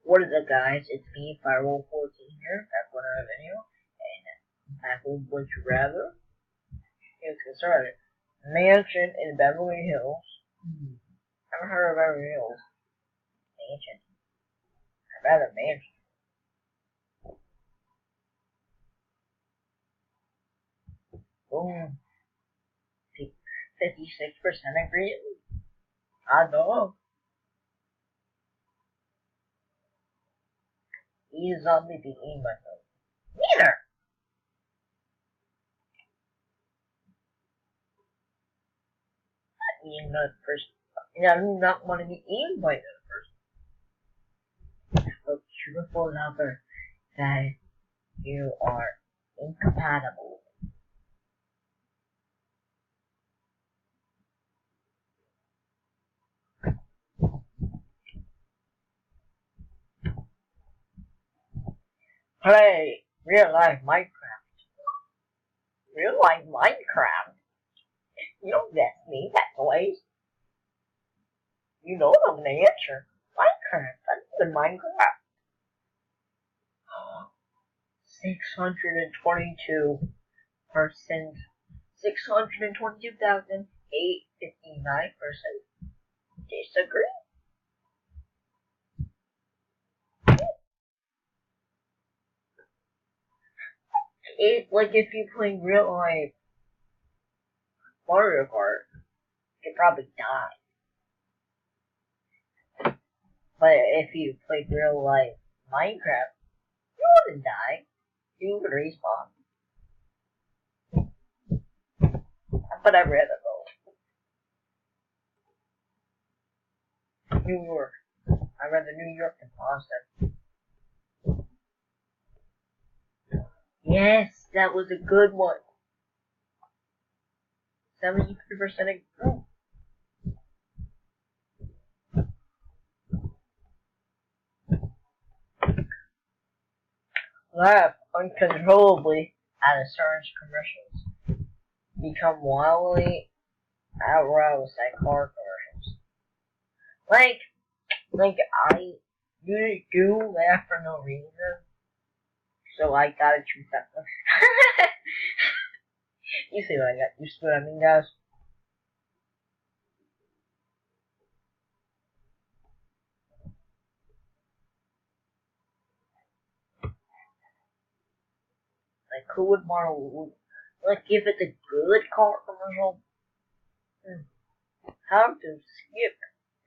What is up, guys? It's me, Firewall14 here, back with another video, and back with Would You Rather. Let's get started. Mansion in Beverly Hills. Haven't heard of Beverly Hills. Mansion. I'd rather mansion. Boom. 56% agree. I know. He's zombie being eaten by them. Neither. Eating another person. I do not want to be eaten by another person. A truthful lover that you are incompatible. Play real life Minecraft. Real life Minecraft? You don't get me that way. You know the answer. Minecraft. That's the Minecraft. 622%. 622,859% disagree. It's like if you play real life Mario Kart, you'd probably die. But if you play real life Minecraft, you wouldn't die. You would respawn. But I'd rather go. New York. I'd rather New York than Boston. Yes, that was a good one. 73% agree. Laugh uncontrollably at insurance commercials. Become wildly aroused at car commercials. Like I usually do laugh for no reason. So I gotta choose that one. You see what I got? You see what I mean, guys? Like, who would want to, like, give it a good car commercial? How to skip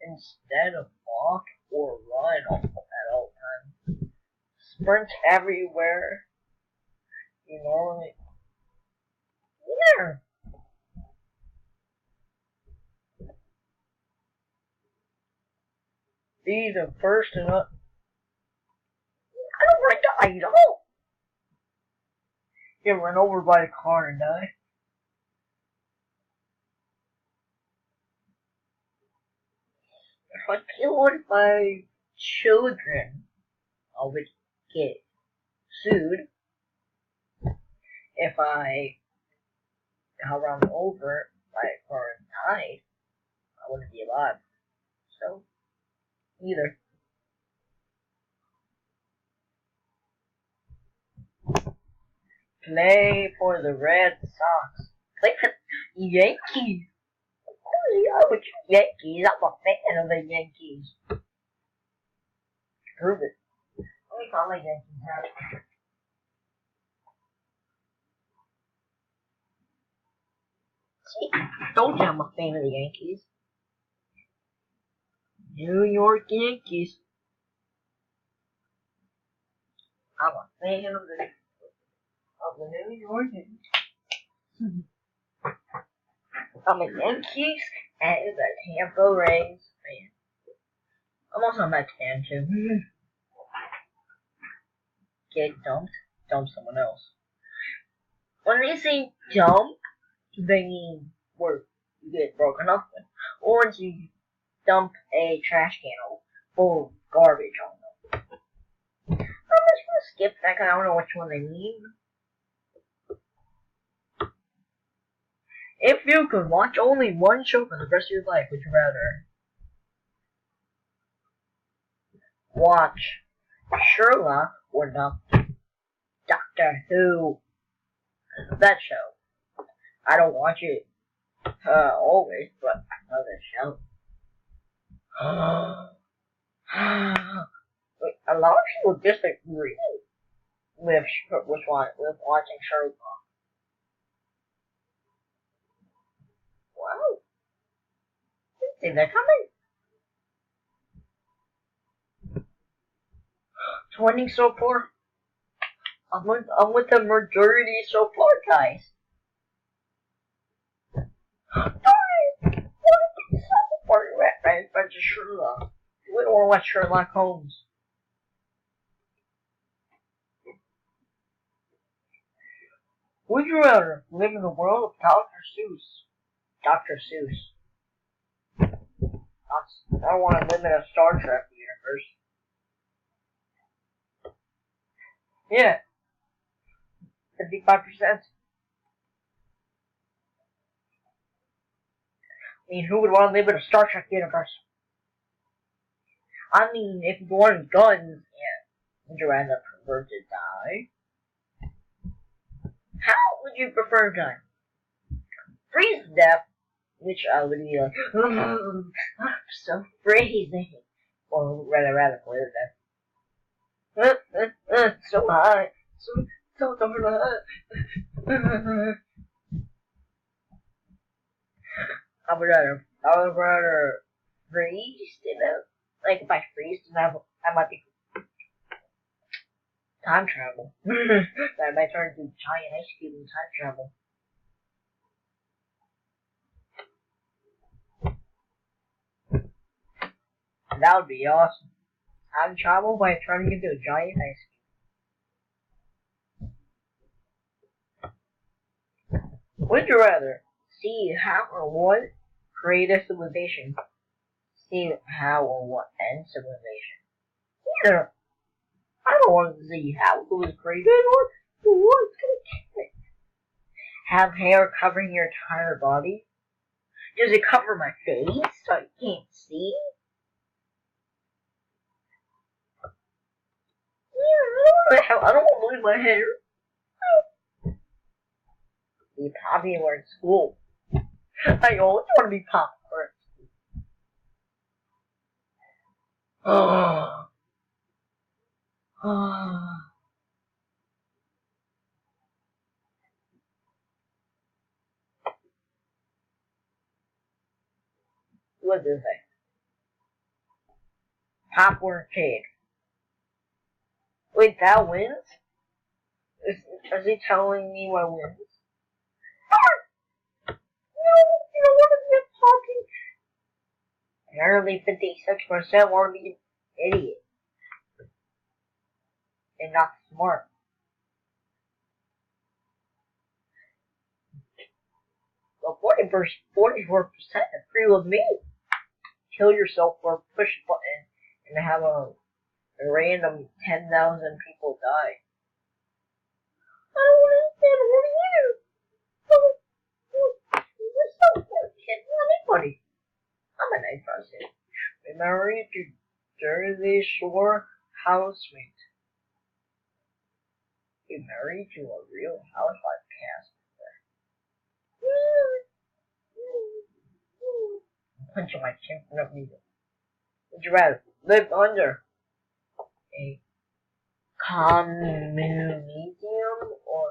instead of walk or run at all times. Sprint everywhere. You normally. Yeah. Be the first and up. I don't want to die, no. Get run over by a car and die. If I killed my children, I would get sued. If I got run over by a car and died, I wouldn't be alive. So, either. Play for the Red Sox. Play for the Yankees. I would choose Yankees. I'm a fan of the Yankees. Prove it. Let me call my Yankees out. See, told you I'm a fan of the Yankees. New York Yankees. I'm a fan of the New York Yankees. I'm a Yankees and the Tampa Rays fan. I'm also a Mets fan too. Get dumped? Dump someone else. When they say dump, they mean where you get broken up with, or you dump a trash can full of garbage on them. I'm just gonna skip that because I don't know which one they mean. If you could watch only one show for the rest of your life, would you rather watch Sherlock or not Doctor Who. That show. I don't watch it always, but I know that show. Wait, a lot of people disagree with watching Sherlock. Wow, didn't see that coming. 20 so far. I'm with the majority so far, guys. Darn! What a bunch of Sherlock. We don't want to watch Sherlock Holmes. Would you rather live in the world of Dr. Seuss? Dr. Seuss. I don't want to live in a Star Trek universe. Yeah, 55%. I mean, who would want to live in a Star Trek universe? I mean, if you wanted guns, yeah, would you rather prefer to die? How would you prefer to die? Freeze to death, which I would be like, I'm so freezing. Or rather clear death. So hot. So darn hot. I would rather freeze to death. Like, if I freeze to death, I might be time travel. That might turn into giant ice cube in time travel. That would be awesome. Time travel by turning into a giant ice cube. Would you rather see how or what create a civilization? See how or what end civilization? Either. I don't want to see how it was created or what's gonna kill it. Have hair covering your entire body? Does it cover my face so you can't see? Yeah, I don't want to lose my hair. Be popular in school. I always want to be popular. Oh. What does it say? Popcorn cake. Wait, that wins? Is he telling me what wins? No, you don't want to be talking. Nearly 56% want to be an idiot. And not smart. But 44% agree with me. Kill yourself or push a button and have a random 10,000 people die. I don't want to stand over you. You're so good. Can't kill anybody. I'm a nice person. We married to Jersey Shore housemate. We married to a real housewife cast member. Punch on my chin for no reason. Would you rather live under a communium or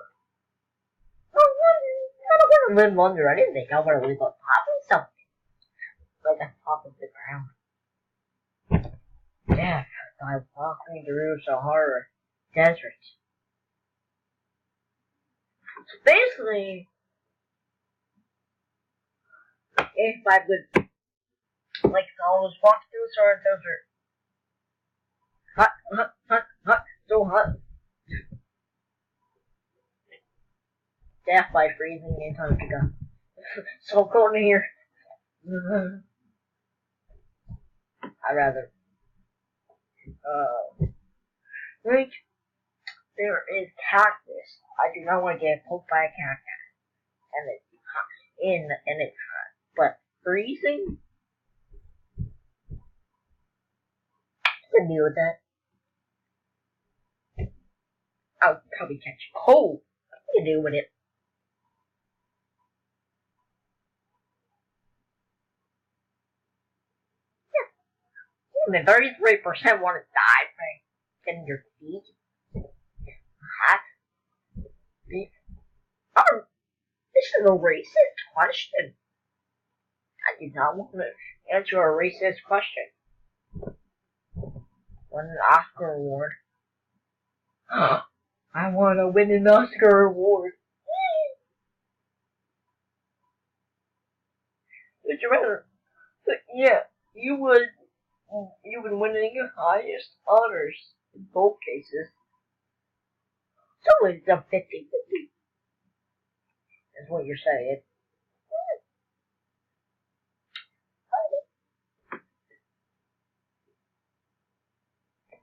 I don't want to live under anything. I want to live on top of something. Like on top of the ground. Yeah, I walking through Sahara Desert. So basically, if I would, like, I was walking through Sahara Desert. Hot, so hot. Death by freezing Antarctica. So cold in here. I'd rather. Right? There is cactus. I do not want to get poked by a cactus. And it's hot. But freezing? I can deal with that. I'll probably catch cold. What do you do with it? Yeah. And 33% want to die by getting your feet hot. Oh, this is a racist question. I did not want to answer a racist question. Won an Oscar award. I want to win an Oscar award. Would you rather? Yeah, you would winning the highest honors in both cases. So it's a 50-50. Is what you're saying.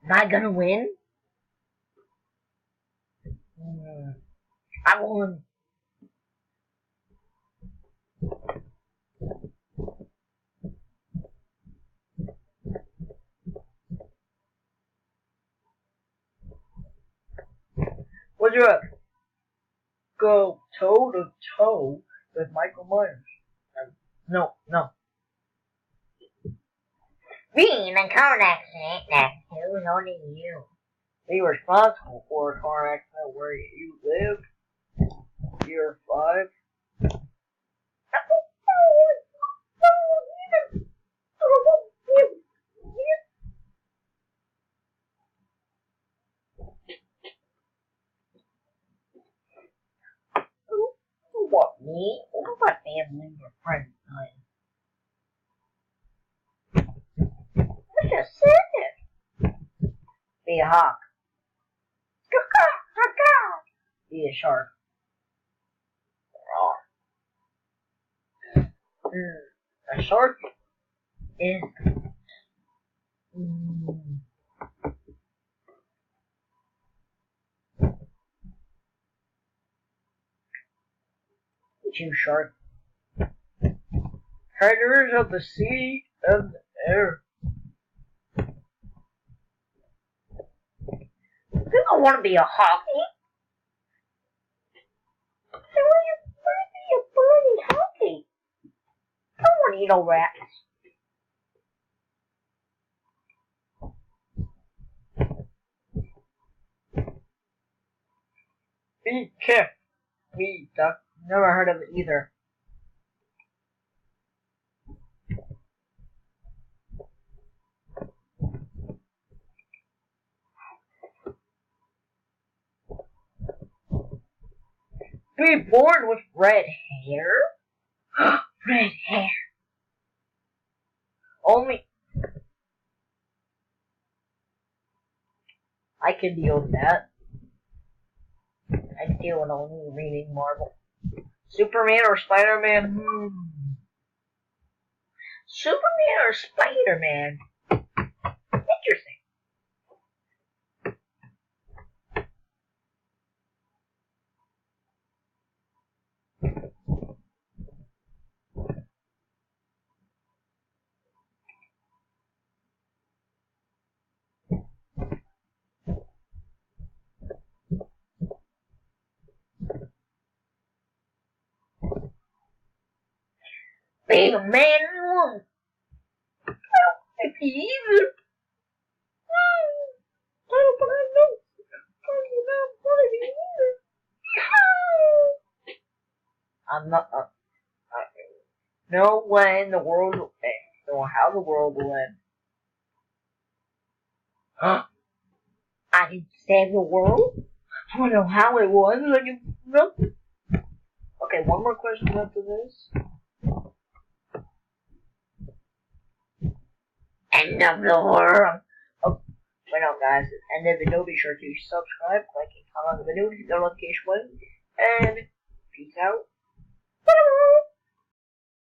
Am I gonna win? I won. Would you rather go toe to toe with Michael Myers? No. Being a car accident that kills only you. Be responsible for a car accident where you live. Year 5. What, me? Or my family or friends dying? I just said it. Be a hawk. Be a shark. A shark is you shark. Predators of the sea and the air. You don't want to be a hockey. I want to be a bloody hockey. I don't want to eat no rats. Be careful. Me, duck. Never heard of it either. Be born with red hair? Red hair. Only I can deal with that. I can deal with only reading Marvel. Superman or Spider-Man? Superman or Spider-Man? Interesting. Being a man and woman. If he either. But I know. I'm not. Know when the world will end. Know how the world will end. I can save the world? I want to know how it was. Okay, one more question after this. End of the world. Oh, wait on, guys. End of the video. Be sure to subscribe, like, and comment on the video, hit the notification button, and peace out.